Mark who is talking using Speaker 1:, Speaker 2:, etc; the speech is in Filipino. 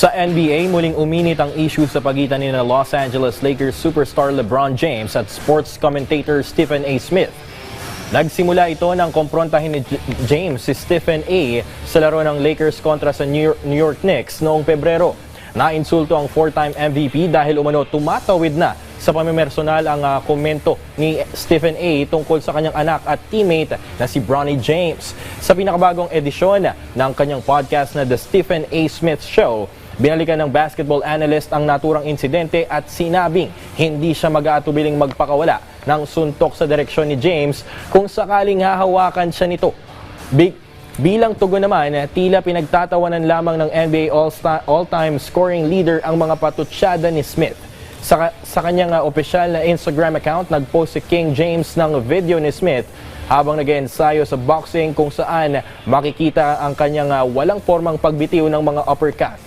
Speaker 1: Sa NBA, muling uminit ang issue sa pagitan ni Los Angeles Lakers superstar LeBron James at sports commentator Stephen A. Smith. Nagsimula ito nang komprontahin ni James si Stephen A. sa laro ng Lakers kontra sa New York Knicks noong Pebrero. Nainsulto ang four-time MVP dahil umano tumatawid na sa pamimersonal ang komento ni Stephen A. tungkol sa kanyang anak at teammate na si Bronny James. Sa pinakabagong edisyon ng kanyang podcast na The Stephen A. Smith Show, binalikan ng basketball analyst ang naturang insidente at sinabing hindi siya mag-aatubiling magpakawala ng suntok sa direksyon ni James kung sakaling hahawakan siya nito. Bilang tugon naman, tila pinagtatawanan lamang ng NBA all-time scoring leader ang mga patutsyada ni Smith. Sa kanyang opisyal na Instagram account, nagpost si King James ng video ni Smith habang nag-ensayo sa boxing kung saan makikita ang kanyang walang formang pagbitiw ng mga uppercut.